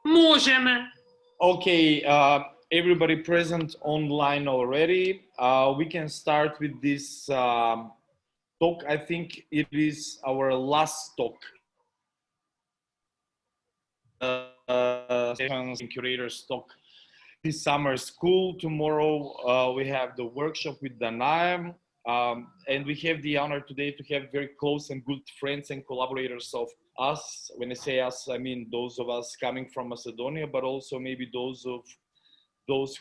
Можем. Okay, everybody present online already. We can start with this talk. I think it is our last talk in Curators talk this summer school. Tomorrow we have the workshop with Dana, and we have the honor today to have very close and good friends and collaborators of us. When I say us, I mean those of us coming from Macedonia, but also maybe those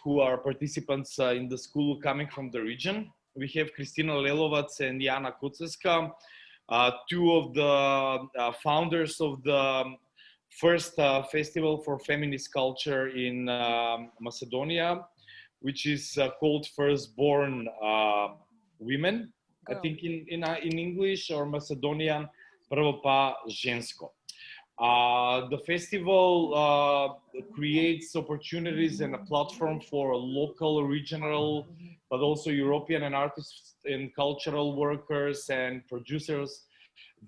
who are participants in the school coming from the region. We have Kristina Lelovac and Jana Kocevska, two of the founders of the first festival for feminist culture in Macedonia, which is called FIRSTBORN Women, Girl. I think in English, or Macedonian, Prvo pa žensko. The festival creates opportunities and a platform for local, regional, but also European and artists and cultural workers and producers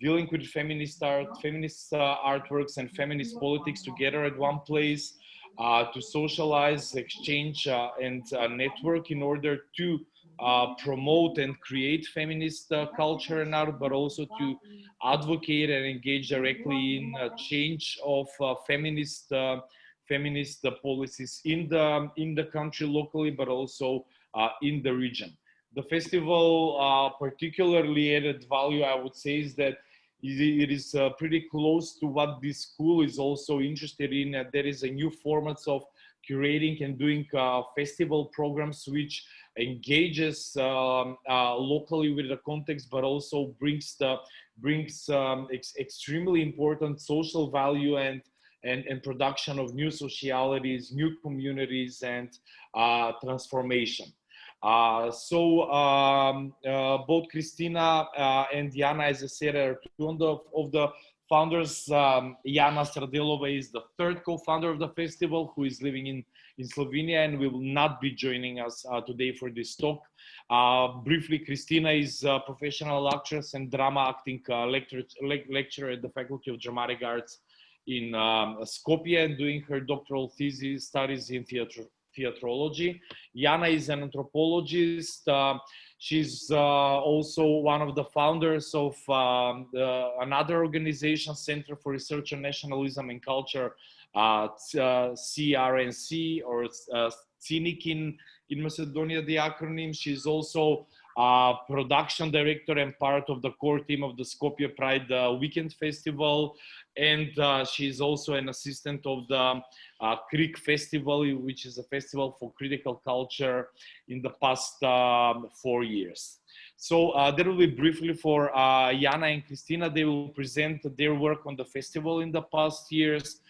dealing with feminist art, feminist artworks and feminist politics together at one place to socialize, exchange and network in order to promote and create feminist culture and art, but also to advocate and engage directly in change of feminist policies in the country locally, but also in the region. The festival particularly added value, I would say, is that it is pretty close to what this school is also interested in. There is a new formats of curating and doing festival programs which engages locally with the context, but also brings extremely important social value and production of new socialities, new communities, and transformation. Both Kristina and Jana, as I said, are two of the founders. Jana Sardelova is the third co-founder of the festival, who is living in Slovenia and will not be joining us today for this talk. Briefly, Kristina is a professional actress and drama acting lecturer at the Faculty of Dramatic Arts in Skopje, and doing her doctoral thesis studies in theatrology. Jana is an anthropologist. She's also one of the founders of another organization, Center for Research on Nationalism and Culture, CRNC, or CINIC in Macedonia, the acronym. She's also production director and part of the core team of the Skopje Pride Weekend Festival. And she's also an assistant of the Krik Festival, which is a festival for critical culture in the past 4 years. So that will be briefly for Jana and Kristina. They will present their work on the festival in the past years.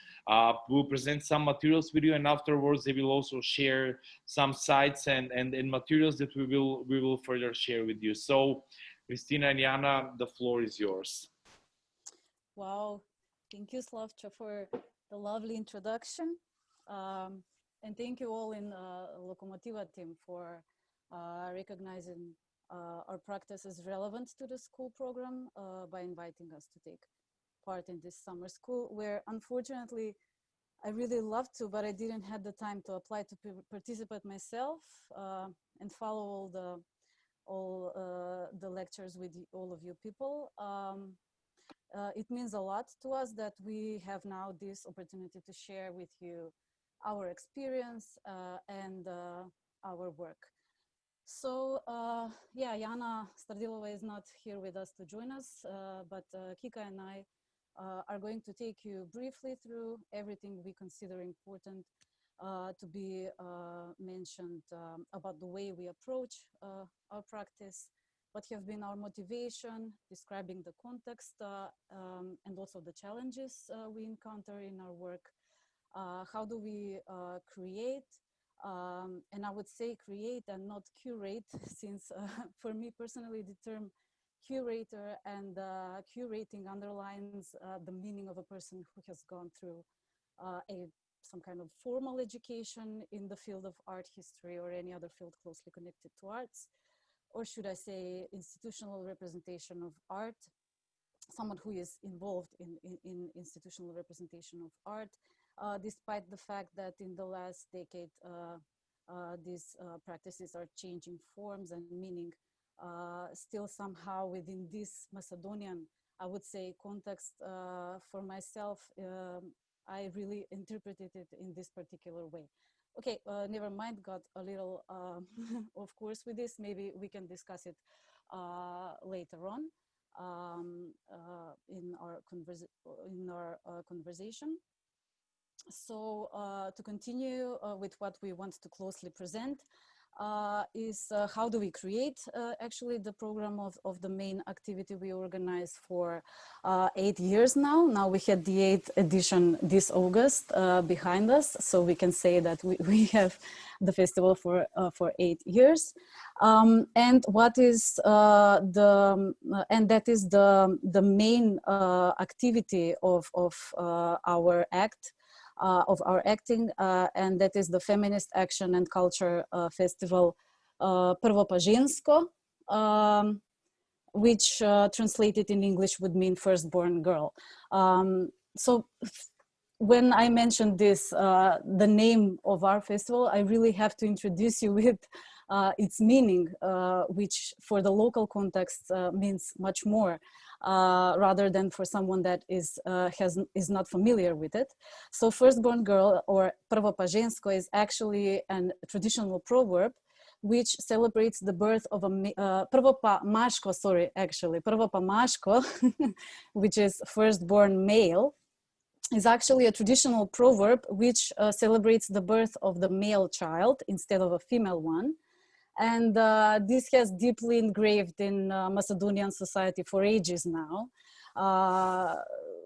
We'll present some materials with you, and afterwards they will also share some sites and materials that we will further share with you. So Kristina and Jana, the floor is yours. Wow. Thank you, Slavcho, for the lovely introduction. And thank you all in Lokomotiva team for recognizing our practice as relevant to the school program by inviting us to take part in this summer school, where unfortunately I really loved to, but I didn't have the time to apply to participate myself and follow all the lectures with all of you people. It means a lot to us that we have now this opportunity to share with you our experience and our work. So yeah, Jana Stardilova is not here with us to join us, but Kika and I are going to take you briefly through everything we consider important to be mentioned about the way we approach our practice, what have been our motivation, describing the context, and also the challenges we encounter in our work. How do we create? And I would say create and not curate, since for me personally, the term curator and curating underlines the meaning of a person who has gone through some kind of formal education in the field of art history or any other field closely connected to arts. Or should I say institutional representation of art, someone who is involved in institutional representation of art, despite the fact that in the last decade, these practices are changing forms and meaning. Still somehow within this Macedonian, I would say, context, for myself, I really interpreted it in this particular way. Okay, never mind, got a little of course with this. Maybe we can discuss it later on in our conversation. So to continue with what we want to closely present, is how do we create actually the program of the main activity we organize for 8 years now. Now we had the 8th edition this August behind us, so we can say that we have the festival for 8 years. And what is and that is the main activity of our act. Of our acting, and that is the Feminist Action and Culture Festival Prvo pa žensko, which translated in English would mean Firstborn Girl. So when I mentioned this, the name of our festival, I really have to introduce you with its meaning, which for the local context means much more. Rather than for someone that is not familiar with it. So firstborn girl, or prvo pa žensko, is actually a traditional proverb which celebrates the birth of a prvo pa maško, sorry, actually prvo pa maško, which is firstborn male, is actually a traditional proverb which celebrates the birth of the male child instead of a female one. And this has deeply engraved in Macedonian society for ages now.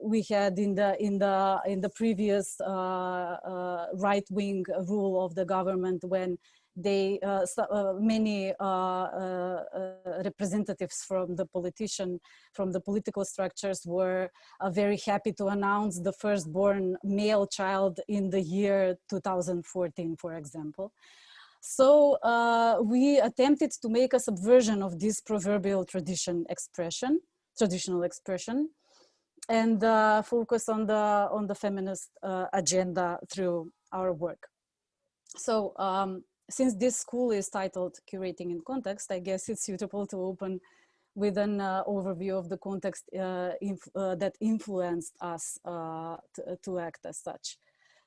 We had in the previous right-wing rule of the government, when they many representatives from the political structures were very happy to announce the firstborn male child in the year 2014, for example. So we attempted to make a subversion of this proverbial traditional expression, and focus on the feminist agenda through our work. So since this school is titled Curating in Context, I guess it's suitable to open with an overview of the context that influenced us to act as such.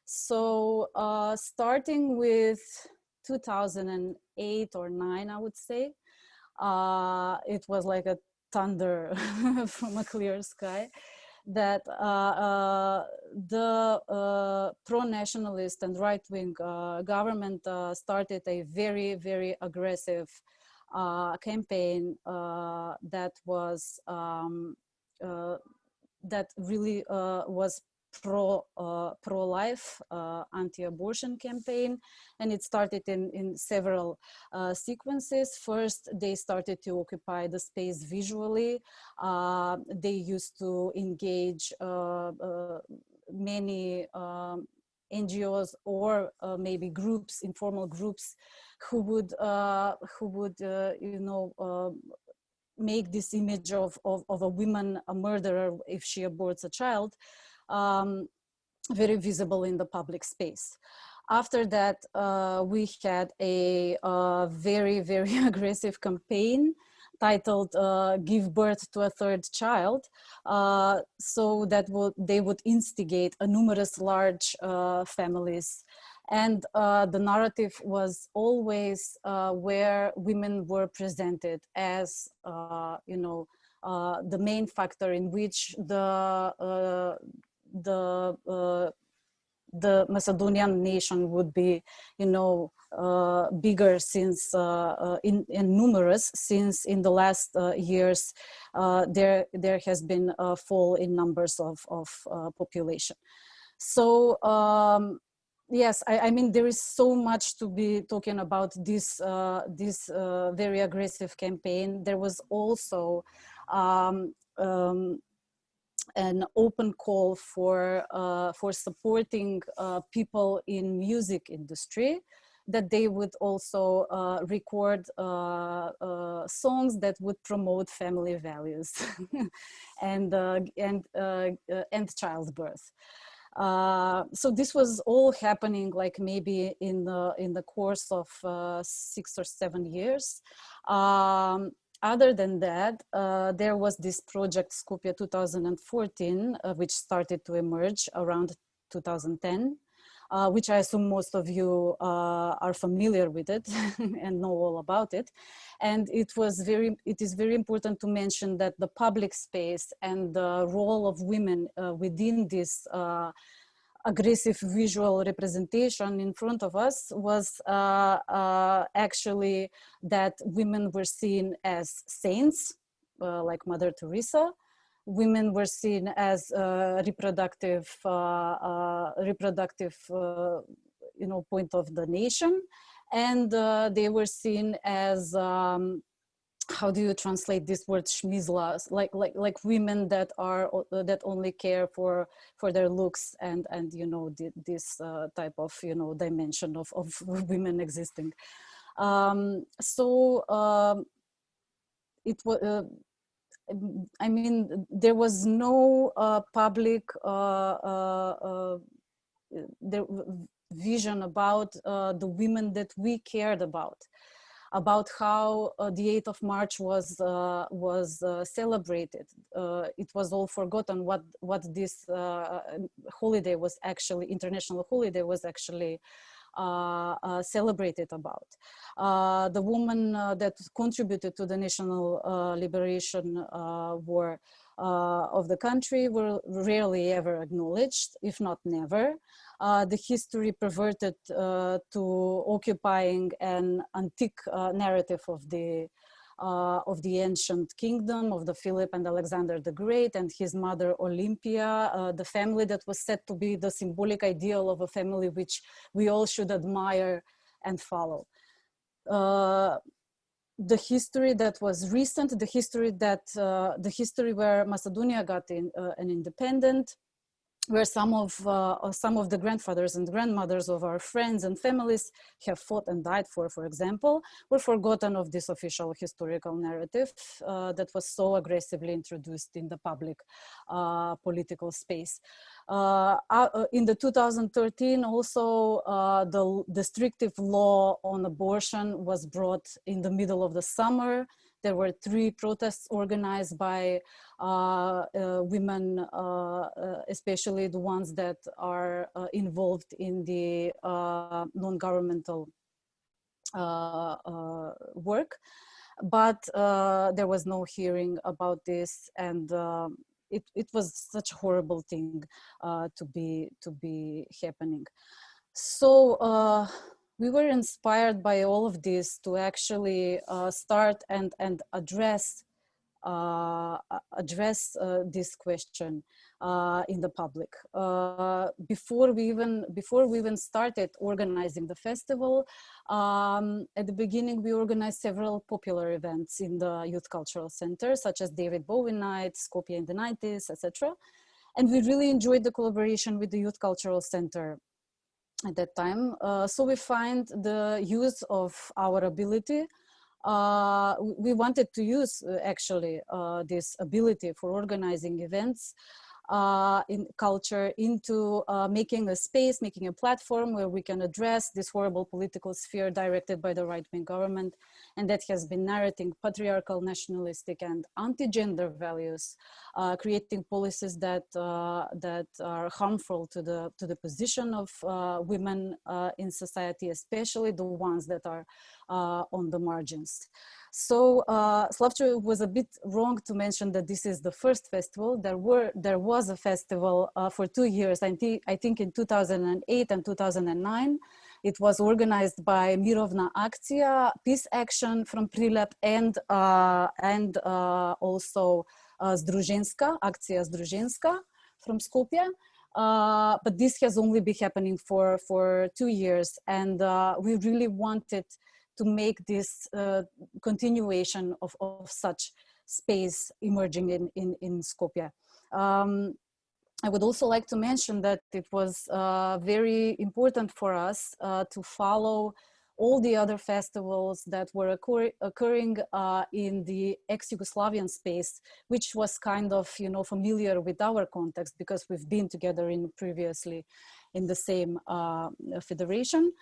So starting with 2008 or 9, I would say. It was like a thunder from a clear sky, that the pro-nationalist and right-wing government started a very, very aggressive campaign that was that really was pro-life, anti-abortion campaign, and it started in several sequences. First, they started to occupy the space visually. They used to engage many NGOs or maybe groups, informal groups, who would you know, make this image of a woman, a murderer, if she aborts a child, very visible in the public space. After that, we had a very, very aggressive campaign titled Give Birth to a Third Child, so that they would instigate a numerous large families. And the narrative was always where women were presented as, you know, the main factor in which the Macedonian nation would be, you know, bigger since and numerous, since in the last years there has been a fall in numbers of population. So yes, I mean, there is so much to be talking about this very aggressive campaign. There was also an open call for supporting people in music industry, that they would also record songs that would promote family values and childbirth. So this was all happening like maybe in the course of 6 or 7 years. Other than that, there was this project Skopje 2014, which started to emerge around 2010. Which I assume most of you are familiar with it and know all about it. And it is very important to mention that the public space and the role of women within this aggressive visual representation in front of us was actually that women were seen as saints, like Mother Teresa. Women were seen as reproductive, point of the nation, and they were seen as how do you translate this word schmizlas, like women that are that only care for their looks and this type of dimension of women existing. It was. I mean, there was no public vision about the women that we cared about how the 8th of March was celebrated. It was all forgotten what this holiday was actually, international holiday was actually celebrated about. The women that contributed to the national liberation war of the country were rarely ever acknowledged, if not never. The history perverted to occupying an antique narrative of the ancient kingdom of the Philip and Alexander the Great and his mother Olympia, the family that was said to be the symbolic ideal of a family which we all should admire and follow. The history that was recent, the history where Macedonia got an independent, where some of the grandfathers and grandmothers of our friends and families have fought and died for example, were forgotten of this official historical narrative that was so aggressively introduced in the public political space. In the 2013 also, the restrictive law on abortion was brought in the middle of the summer. There were 3 protests organized by women, especially the ones that are involved in the non-governmental work. But there was no hearing about this, and it was such a horrible thing to be happening. So we were inspired by all of this to actually start and address this question in the public. Before we even started organizing the festival, at the beginning we organized several popular events in the Youth Cultural Center, such as David Bowie Night, Skopje in the 90s, etc. And we really enjoyed the collaboration with the Youth Cultural Center at that time. So we find the use of our ability. We wanted to use actually this ability for organizing events in culture into making a space, making a platform where we can address this horrible political sphere directed by the right-wing government, and that has been narrating patriarchal, nationalistic, and anti-gender values, creating policies that are harmful to the position of women in society, especially the ones that are on the margins. So Slavcho was a bit wrong to mention that this is the first festival. There was a festival for 2 years, I think in 2008 and 2009. It was organized by Mirovna Akcija, Peace Action from Prilep, and also Združenska, Akcija Združenska from Skopje. But this has only been happening for 2 years, and we really wanted to make this continuation of such space emerging in Skopje. I would also like to mention that it was very important for us to follow all the other festivals that were occurring in the ex-Yugoslavian space, which was kind of, you know, familiar with our context because we've been together previously in the same federation.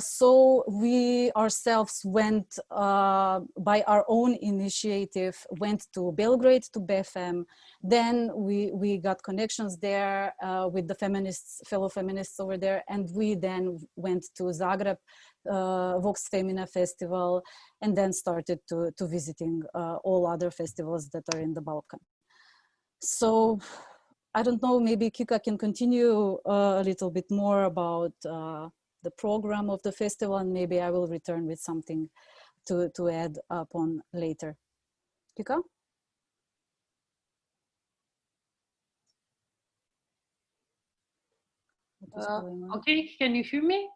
So we ourselves went, by our own initiative, went to Belgrade, to BFM. Then we got connections there with the fellow feminists over there. And we then went to Zagreb, Vox Femina Festival, and then started to visiting all other festivals that are in the Balkan. So I don't know, maybe Kika can continue a little bit more about the program of the festival, and maybe I will return with something to add upon later. Kika? Okay, can you hear me?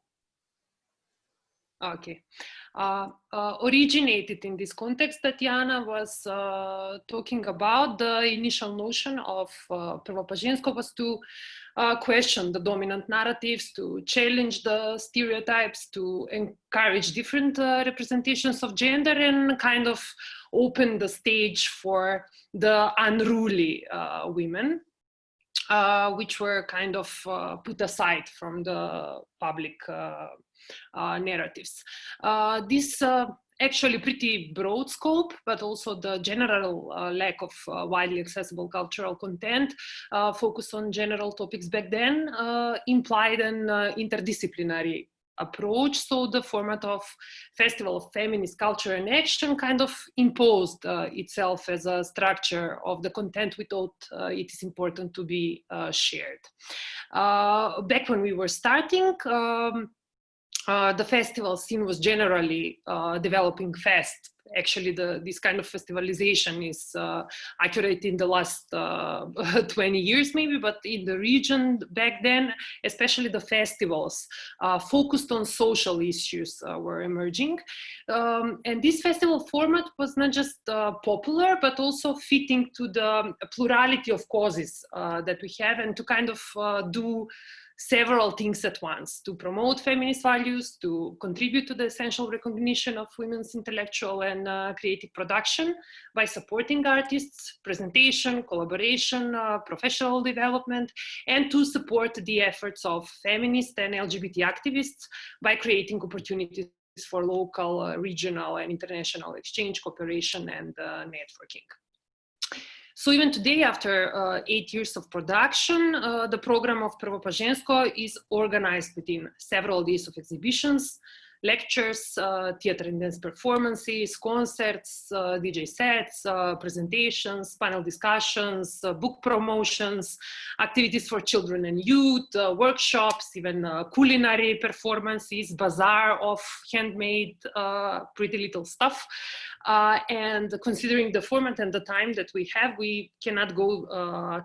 Okay. Originated in this context that Jana was talking about, the initial notion of Prvo Žensko was to question the dominant narratives, to challenge the stereotypes, to encourage different representations of gender, and kind of open the stage for the unruly women, which were kind of put aside from the public narratives. This actually pretty broad scope, but also the general lack of widely accessible cultural content focused on general topics back then implied an interdisciplinary approach. So the format of Festival of Feminist Culture and Action kind of imposed itself as a structure of the content we thought it is important to be shared. Back when we were starting, the festival scene was generally developing fast. Actually, this kind of festivalization is accurate in the last 20 years maybe, but in the region back then, especially the festivals focused on social issues were emerging. And this festival format was not just popular, but also fitting to the plurality of causes that we have, and to kind of do several things at once: to promote feminist values, to contribute to the essential recognition of women's intellectual and creative production by supporting artists, presentation, collaboration, professional development, and to support the efforts of feminist and LGBT activists by creating opportunities for local, regional, and international exchange, cooperation, and networking. So even today, after 8 years of production, the program of Prvo Žensko is organized within several days of exhibitions, lectures, theater and dance performances, concerts, DJ sets, presentations, panel discussions, book promotions, activities for children and youth, workshops, even culinary performances, bazaar of handmade pretty little stuff. And considering the format and the time that we have, we cannot go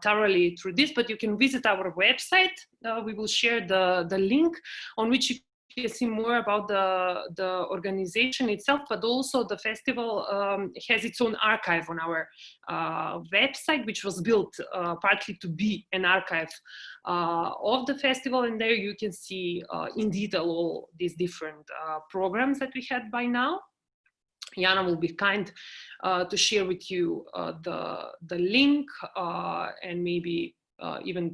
thoroughly through this, but you can visit our website. We will share the link on which you can see more about the organization itself, but also the festival has its own archive on our website, which was built partly to be an archive of the festival. And there you can see in detail all these different programs that we had by now. Jana will be kind to share with you the link and maybe even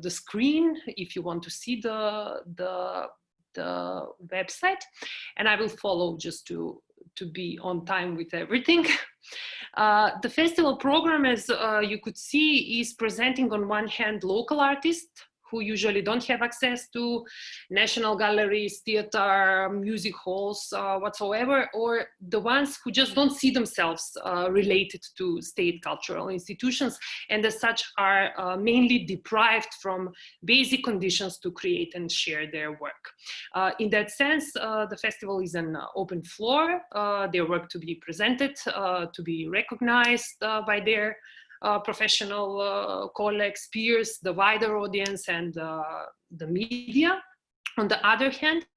the screen if you want to see the website, and I will follow just to be on time with everything. The festival program, as you could see, is presenting on one hand local artists who usually don't have access to national galleries, theater, music halls whatsoever, or the ones who just don't see themselves related to state cultural institutions, and as such are mainly deprived from basic conditions to create and share their work. In that sense, the festival is an open floor, their work to be presented, to be recognized by their professional colleagues, peers, the wider audience, and the media. On the other hand,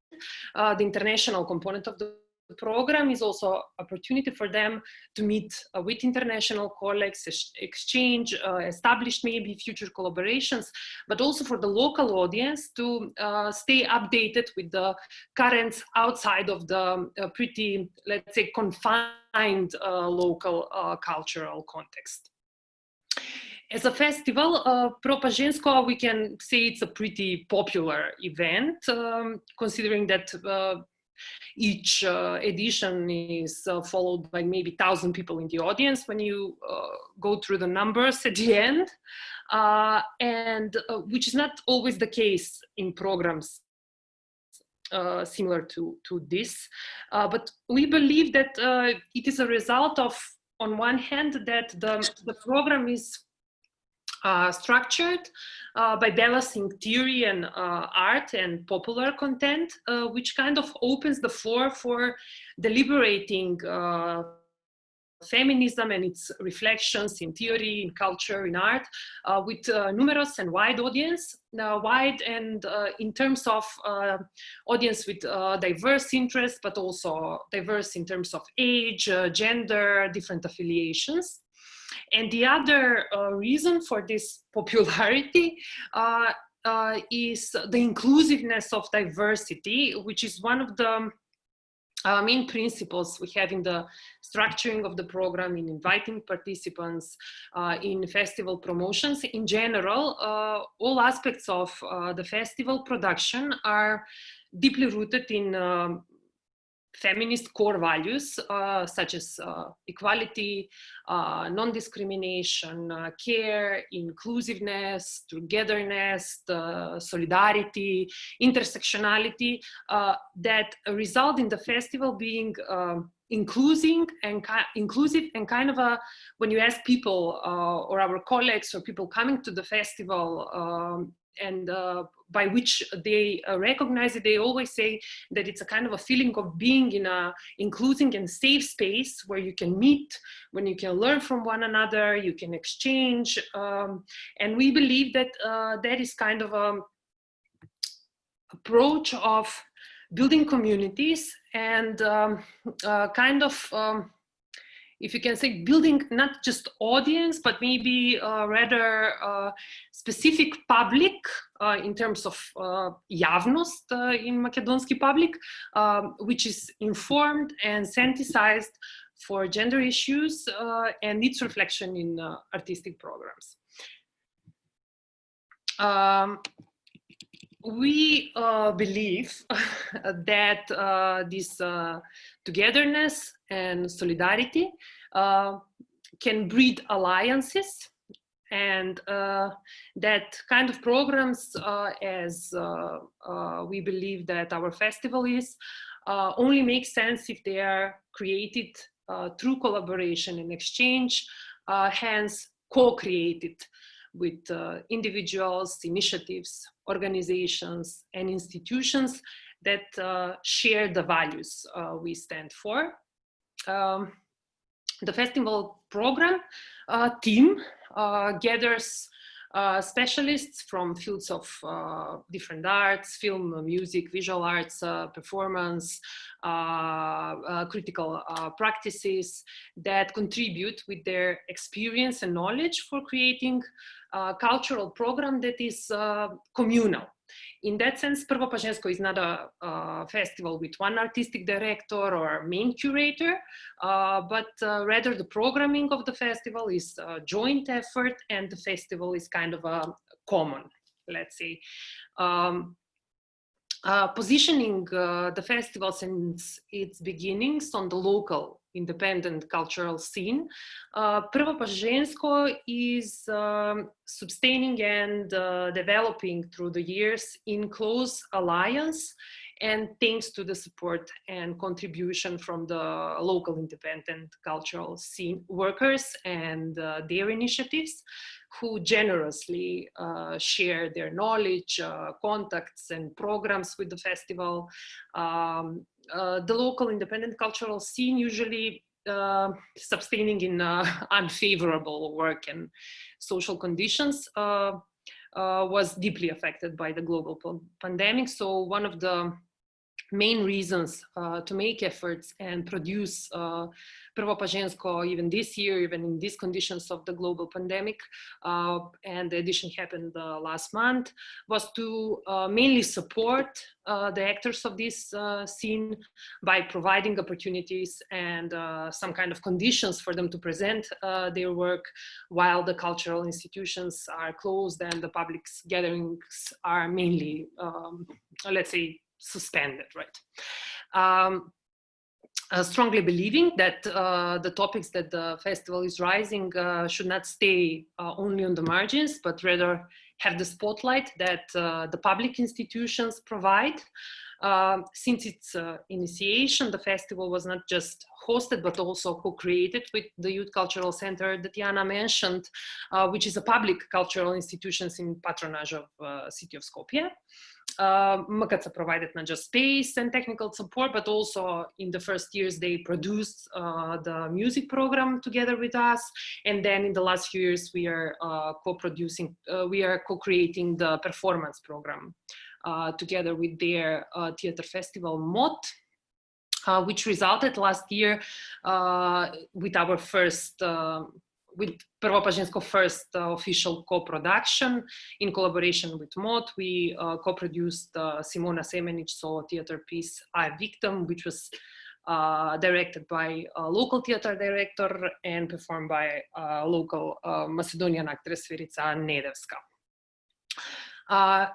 the international component of the program is also opportunity for them to meet with international colleagues, exchange, establish maybe future collaborations, but also for the local audience to stay updated with the currents outside of the pretty, let's say, confined local cultural context. As a festival, Prvo pa žensko, we can say it's a pretty popular event, considering that each edition is followed by maybe 1,000 people in the audience when you go through the numbers at the end, and which is not always the case in programs similar to this. But we believe that it is a result of, on one hand, that the program is structured by balancing theory and art and popular content, which kind of opens the floor for deliberating feminism and its reflections in theory, in culture, in art, with numerous and wide audience, wide and in terms of audience with diverse interests, but also diverse in terms of age, gender, different affiliations. And the other reason for this popularity is the inclusiveness of diversity, which is one of the main principles we have in the structuring of the program, in inviting participants, in festival promotions. In general, all aspects of the festival production are deeply rooted in feminist core values, such as equality, non-discrimination, care, inclusiveness, togetherness, solidarity, intersectionality, that result in the festival being inclusive and kind of a, when you ask people or our colleagues or people coming to the festival, and by which they recognize it, they always say that it's a kind of a feeling of being in a inclusive and safe space where you can meet, when you can learn from one another, you can exchange. And we believe that that is kind of an approach of building communities and kind of, if you can say, building not just audience, but maybe rather specific public in terms of javnost in Macedonski public, which is informed and sensitized for gender issues and its reflection in artistic programs. We believe that this togetherness and solidarity can breed alliances, and that kind of programs, as we believe that our festival is, only make sense if they are created through collaboration and exchange, hence co-created with individuals, initiatives, organizations, and institutions that share the values we stand for. The festival program team gathers specialists from fields of different arts, film, music, visual arts, performance, critical practices that contribute with their experience and knowledge for creating a cultural program that is communal. In that sense, Prvo pa žensko is not a festival with one artistic director or main curator, but rather the programming of the festival is a joint effort, and the festival is kind of a common, let's say. Positioning the festival since its beginnings on the local independent cultural scene, Prvo pa žensko is sustaining and developing through the years in close alliance, and thanks to the support and contribution from the local independent cultural scene workers and their initiatives, who generously share their knowledge, contacts, and programs with the festival. The local independent cultural scene usually sustaining in unfavorable work and social conditions was deeply affected by the global pandemic. So one of the main reasons to make efforts and produce Prvo pa žensko even this year, even in these conditions of the global pandemic, and the edition happened last month, was to mainly support the actors of this scene by providing opportunities and some kind of conditions for them to present their work while the cultural institutions are closed and the public gatherings are mainly, let's say, suspended, right? Strongly believing that the topics that the festival is raising should not stay only on the margins, but rather have the spotlight that the public institutions provide. Since its initiation, the festival was not just hosted, but also co-created with the Youth Cultural Center that Jana mentioned, which is a public cultural institution in patronage of city of Skopje. MKC provided not just space and technical support, but also in the first years they produced the music program together with us. And then in the last few years we are co-creating the performance program together with their theater festival MOT, which resulted last year with our first with Prvo pa žensko first official co-production in collaboration with MOT. We co-produced Simona Semenic solo theater piece I Victim, which was directed by a local theater director and performed by local Macedonian actress Verica Nedevska.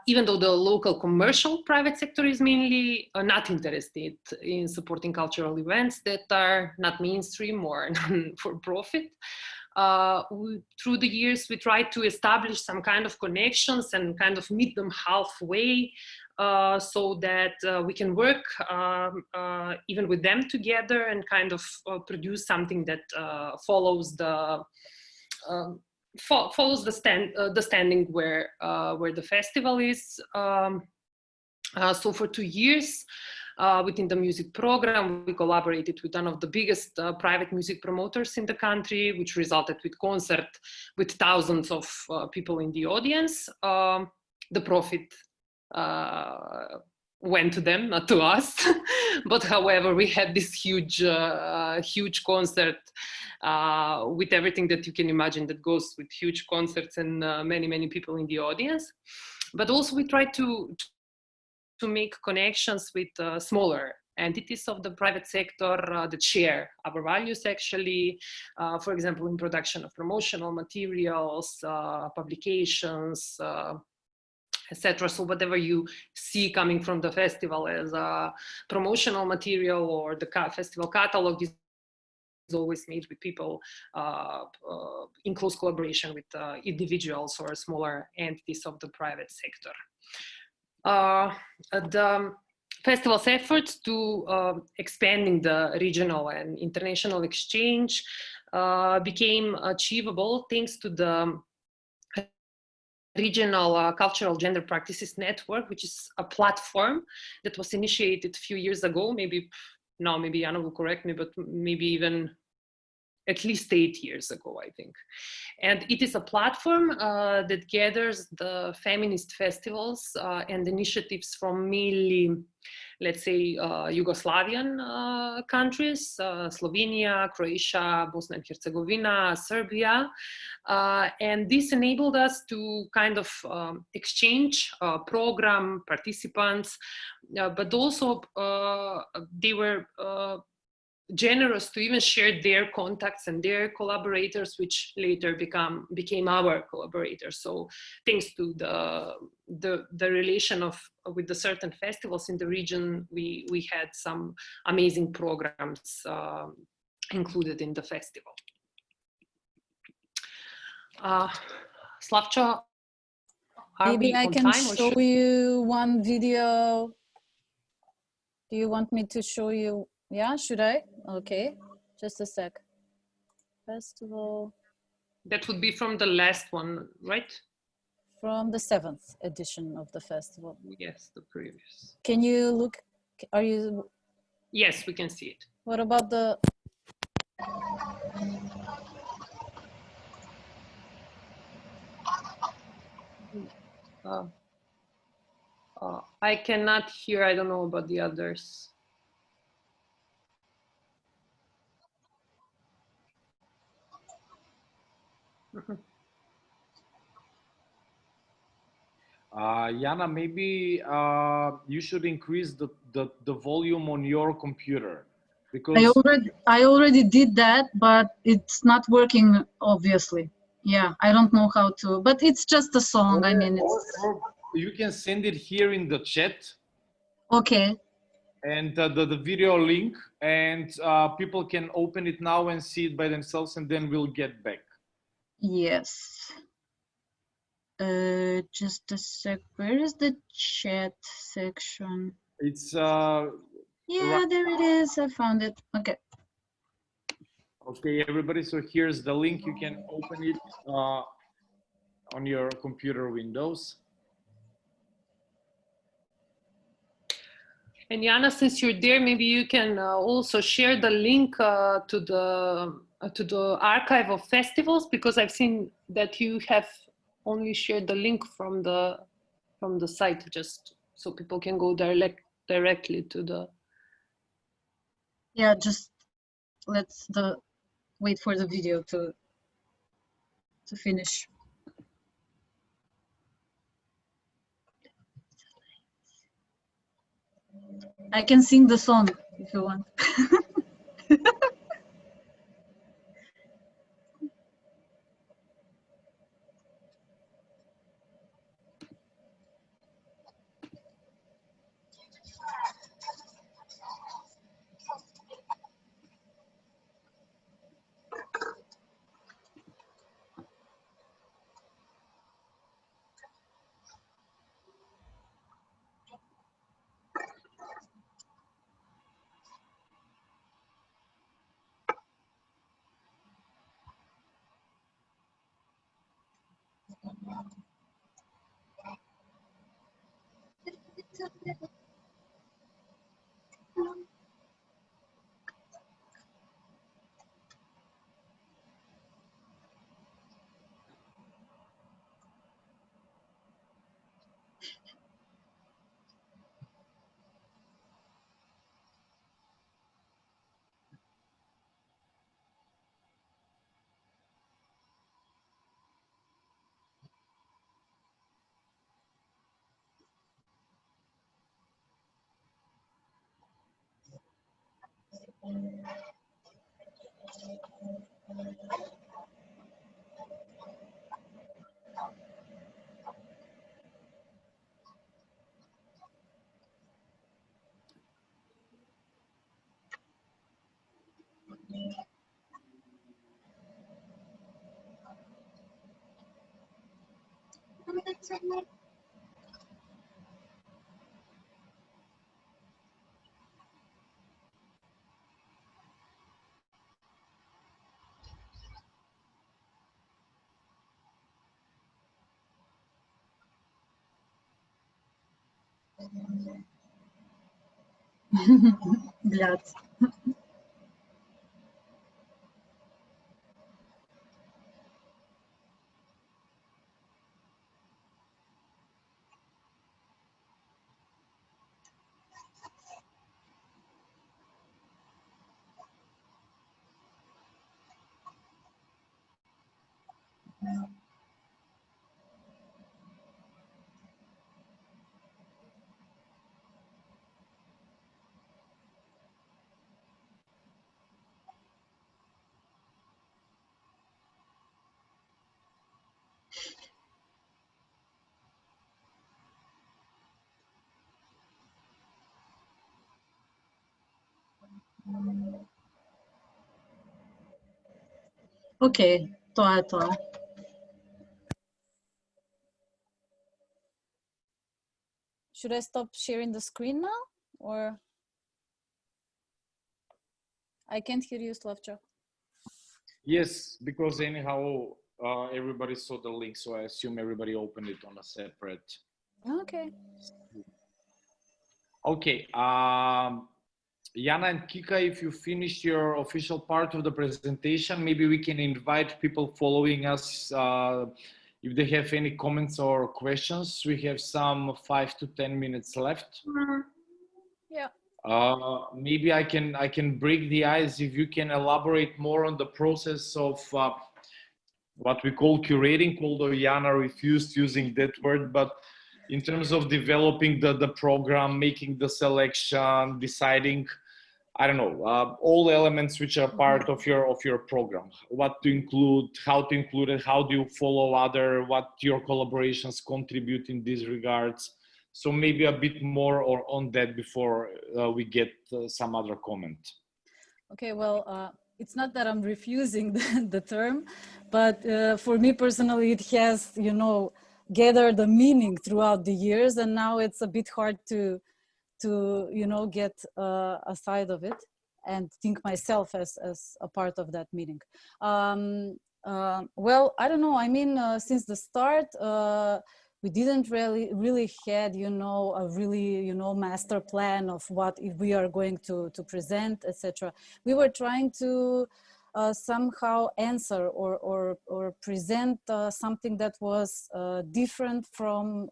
Even though the local commercial private sector is mainly not interested in supporting cultural events that are not mainstream or for profit, through the years we tried to establish some kind of connections and kind of meet them halfway so that we can work even with them together and kind of produce something that follows the standing where the festival is. So for 2 years, within the music program, we collaborated with one of the biggest private music promoters in the country, which resulted with concert with thousands of people in the audience. The profit went to them, not to us. But however, we had this huge concert with everything that you can imagine that goes with huge concerts and many people in the audience. But also we tried to make connections with smaller entities of the private sector that share our values actually, for example, in production of promotional materials, publications, etc. So whatever you see coming from the festival as a promotional material or the festival catalog is always made with people in close collaboration with individuals or smaller entities of the private sector. The festival's efforts to expanding the regional and international exchange became achievable thanks to the Regional Cultural Gender Practices Network, which is a platform that was initiated a few years ago, maybe Jana will correct me, but maybe even at least 8 years ago, I think. And it is a platform that gathers the feminist festivals and initiatives from mainly, let's say, Yugoslavian countries, Slovenia, Croatia, Bosnia and Herzegovina, Serbia. And this enabled us to kind of exchange program participants, but also they were generous to even share their contacts and their collaborators, which later became our collaborators. So thanks to the relation with the certain festivals in the region, we had some amazing programs included in the festival. Slavcho, maybe I can show you one video. Do you want me to show you? Yeah, should I? Okay, just a sec. Festival. That would be from the last one, right? From the 7th edition of the festival. Yes, the previous. Can you look? Are you? Yes, we can see it. What about the? I cannot hear. I don't know about the others. Jana, maybe you should increase the volume on your computer, because I already did that, but it's not working, obviously. Yeah, I don't know how to, but it's just a song. I mean, it's or you can send it here in the chat. Okay. And the video link, and people can open it now and see it by themselves, and then we'll get back. Yes. Just a sec. Where is the chat section? It's yeah, there it is. I found it. Okay. Okay, everybody. So here's the link. You can open it on your computer windows. And Jana, since you're there, maybe you can also share the link to the archive of festivals, because I've seen that you have only shared the link from the site, just so people can go directly to the. Yeah, just let's wait for the video to finish. I can sing the song if you want. Блядь. Okay, to. Should I stop sharing the screen now, or I can't hear you, Slavcho? Yes, because anyhow, everybody saw the link, so I assume everybody opened it on a separate. Okay. Okay. Jana and Kika, if you finished your official part of the presentation, maybe we can invite people following us if they have any comments or questions. We have some 5 to 10 minutes left. Yeah. Maybe I can break the ice if you can elaborate more on the process of what we call curating, although Jana refused using that word, but in terms of developing the program, making the selection, deciding, I don't know, all elements which are part of your program, what to include, how to include it, how do you follow what your collaborations contribute in these regards. So maybe a bit more on that before we get some other comment. Okay, well, it's not that I'm refusing the term, but for me personally, it has, you know, gathered a meaning throughout the years, and now it's a bit hard to you know, get aside of it and think myself as a part of that meaning. Well, I don't know. I mean, since the start, we didn't really had, you know, a really, you know, master plan of what we are going to present, etc. We were trying to somehow answer or present something that was different from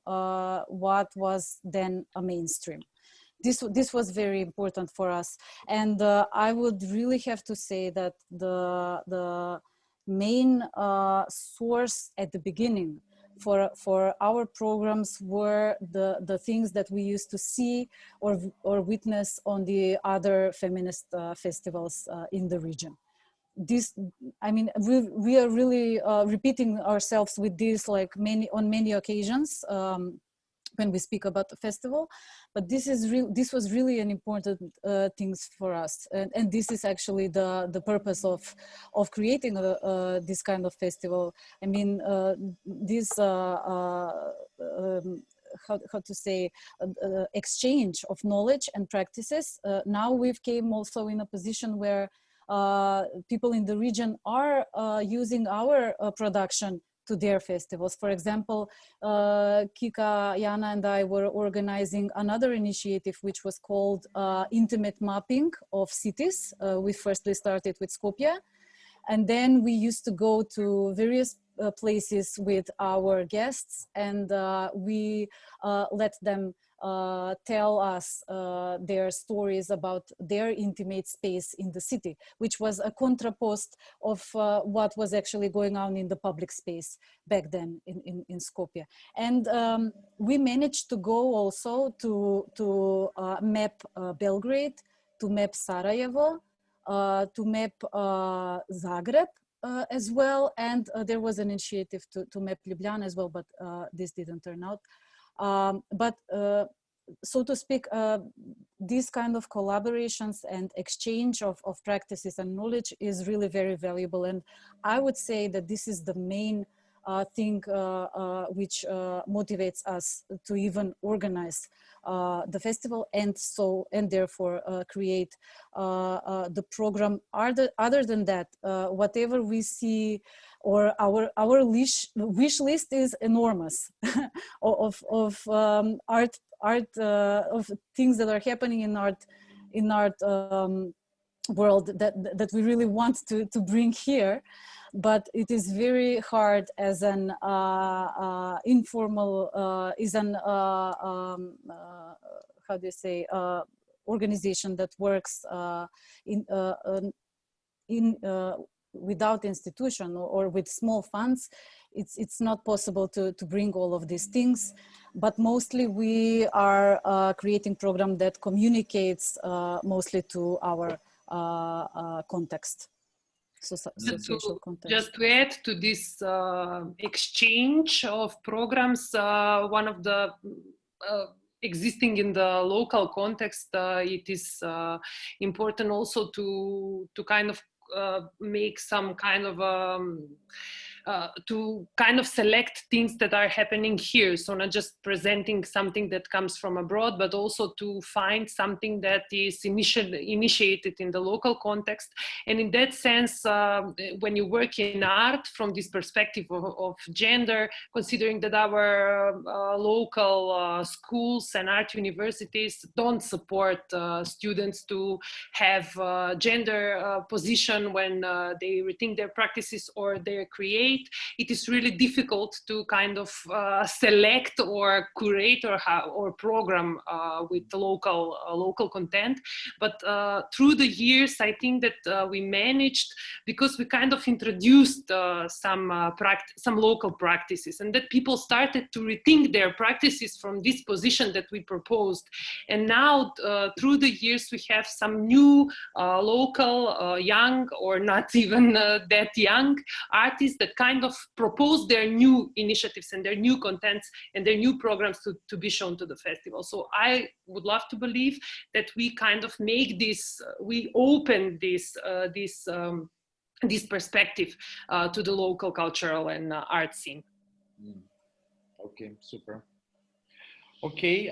what was then a mainstream. This was very important for us, and I would really have to say that the main source at the beginning for our programs were the things that we used to see or witness on the other feminist festivals in the region. This, I mean, we are really repeating ourselves with this, like on many occasions when we speak about the festival, but this was really an important things for us, and this is actually the purpose of creating this kind of festival. I mean, this how to say, exchange of knowledge and practices. Now we've came also in a position where people in the region are using our production to their festivals. For example, Kika, Jana and I were organizing another initiative which was called Intimate Mapping of Cities. We firstly started with Skopje, and then we used to go to various places with our guests, and we let them tell us their stories about their intimate space in the city, which was a contrapost of what was actually going on in the public space back then in Skopje. And we managed to go also to map Belgrade, to map Sarajevo, to map Zagreb as well, and there was an initiative to map Ljubljana as well, but this didn't turn out. But so to speak, these kind of collaborations and exchange of practices and knowledge is really very valuable. And I would say that this is the main thing which motivates us to even organize the festival, and therefore create the program. Other than that, whatever we see, or our wish list is enormous of art of things that are happening in art world that we really want to bring here. But it is very hard as an informal, how do you say, organization that works without institution or with small funds. It's not possible to bring all of these things, but mostly we are creating program that communicates mostly to our context. Social context. Just to add to this exchange of programs, one of the existing in the local context, it is important also to kind of make some kind of to kind of select things that are happening here. So not just presenting something that comes from abroad, but also to find something that is initiated in the local context. And in that sense, when you work in art from this perspective of gender, considering that our local schools and art universities don't support students to have gender position when they rethink their practices or their create, state, it is really difficult to kind of select or curate or program with local content. But through the years, I think that we managed, because we kind of introduced some local practices, and that people started to rethink their practices from this position that we proposed. And now through the years, we have some new local young, or not even that young, artists that kind of propose their new initiatives and their new contents and their new programs to be shown to the festival. So I would love to believe that we kind of make this, we open this perspective to the local cultural and art scene. Okay, super. Okay,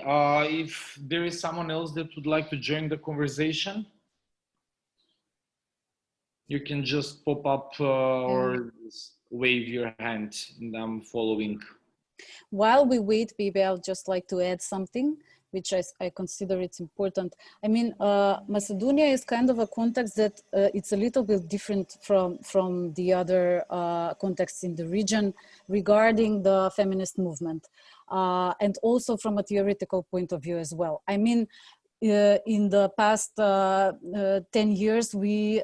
if there is someone else that would like to join the conversation, you can just pop up or wave your hand, and I'm following. While we wait, maybe I'll just like to add something, which I consider it's important. I mean, Macedonia is kind of a context that it's a little bit different from the other contexts in the region regarding the feminist movement, and also from a theoretical point of view as well. I mean, in the past 10 years, we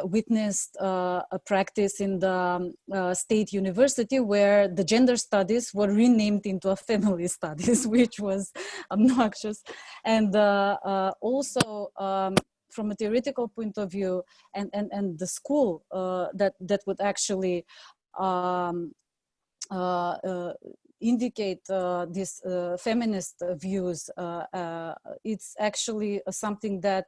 witnessed a practice in the state university where the gender studies were renamed into a family studies, which was obnoxious. And also from a theoretical point of view, and the school that would actually indicate these feminist views, it's actually something that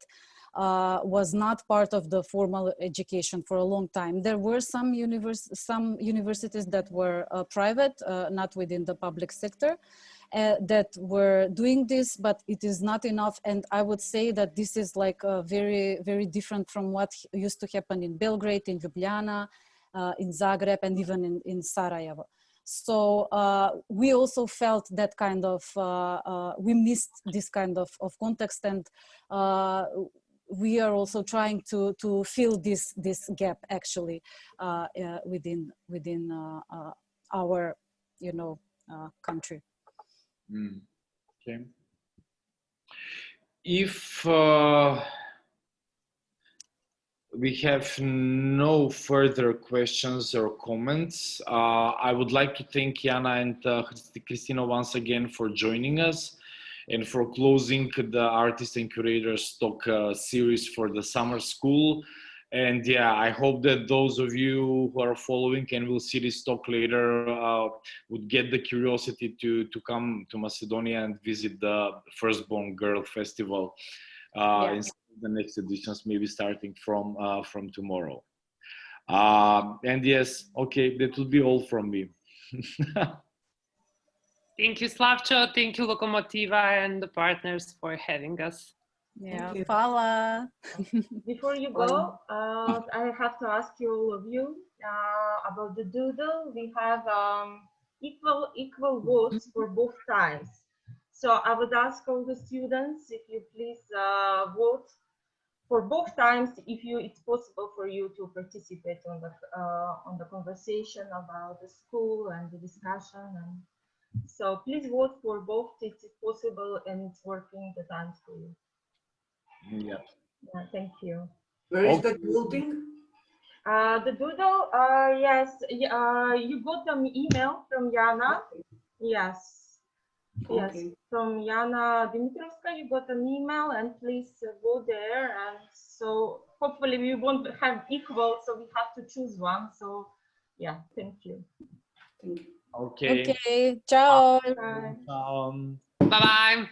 was not part of the formal education for a long time. There were some universities that were private, not within the public sector, that were doing this, but it is not enough. And I would say that this is like very, very different from what used to happen in Belgrade, in Ljubljana, in Zagreb, and even in Sarajevo. So we also felt that kind of, we missed this kind of context, and we are also trying to fill this gap actually within our, country. Okay. If we have no further questions or comments, I would like to thank Jana and Kristina once again for joining us and for closing the Artists and Curators Talk series for the summer school. And yeah, I hope that those of you who are following and will see this talk later would get the curiosity to come to Macedonia and visit the Firstborn Girl Festival. In the next editions, maybe starting from tomorrow. And yes, okay, that will be all from me. Thank you, Slavcho. Thank you, Lokomotiva and the partners for having us. Yeah, Fala. Before you go, I have to ask you, all of you, about the doodle. We have equal votes for both times. So I would ask all the students, if you please vote for both times, if it's possible for you to participate on the conversation about the school and the discussion. And so please vote for both. It's possible and it's working the times for you. Yeah. Thank you. Where is the voting? The doodle, yes, you got an email from Jana. Yes. Yes, Okay. from Jana Dimitrovska, you got an email, and please go there. And so hopefully we won't have equal, so we have to choose one. So yeah, thank you. Okay. Okay, ciao. Bye. Bye-bye.